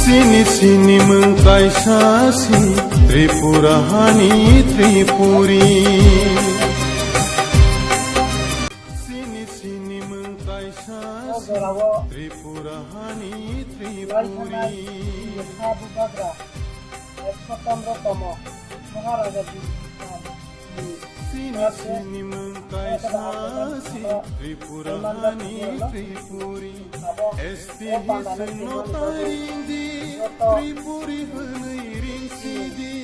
Sini sini mengkaisasi Tripurahani Tripuri. Sini sini mengkaisasi Tripurahani Tripuri. Sini sini mengkaisasi Tripurahani Tripuri. Esti hisno tarindi Tripuri hanairin sidi.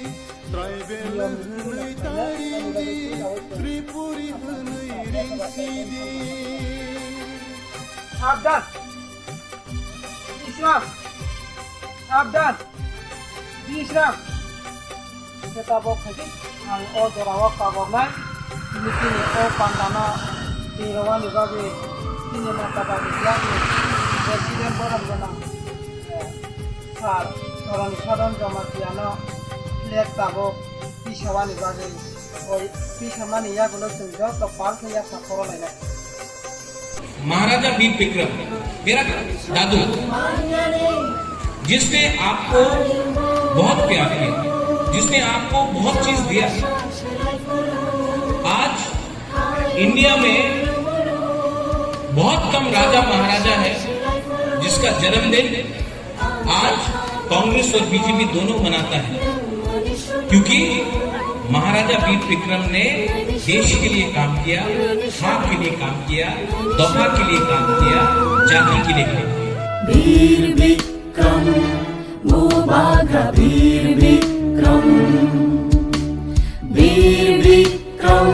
Tribal hanai tarindi Tripuri hanairin sidi. सावधान विश्राम सावधान विश्राम सेताबो खैदि आं ओ जरावा पागरनाय मिथिनि ओ पान्दाना दिरवानि बागे तिनि माता यानि प्रेसिडेन्ट बरमगना सार धरनि साधन जमातियानो लेट ताबो पिसावानि बागे ओइ पिसामानि यागुलो जों जत पार्क या साखरलायनाय महाराजा वीर विक्रम मेरा दादू जिसने आपको बहुत प्यार किया, जिसने आपको बहुत चीज दिया। आज इंडिया में बहुत कम राजा महाराजा है जिसका जन्मदिन आज कांग्रेस और बीजेपी दोनों मनाता है, क्योंकि महाराजा वीर विक्रम ने देश के लिए काम किया, खाक के लिए काम किया, दफा के लिए काम किया, जाति के लिए काम किया। वीर विक्रम भूभागा वीर विक्रम, वीर विक्रम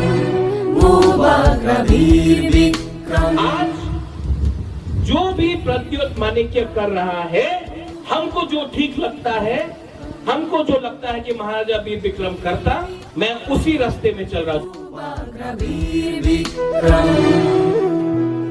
भूभागा वीर विक्रम। आज जो भी प्रत्युत माणिक्य कर रहा है, हमको जो ठीक लगता है, हमको जो लगता है कि महाराजा वीर विक्रम करता, मैं उसी रास्ते में चल रहा हूँ। वीर विक्रम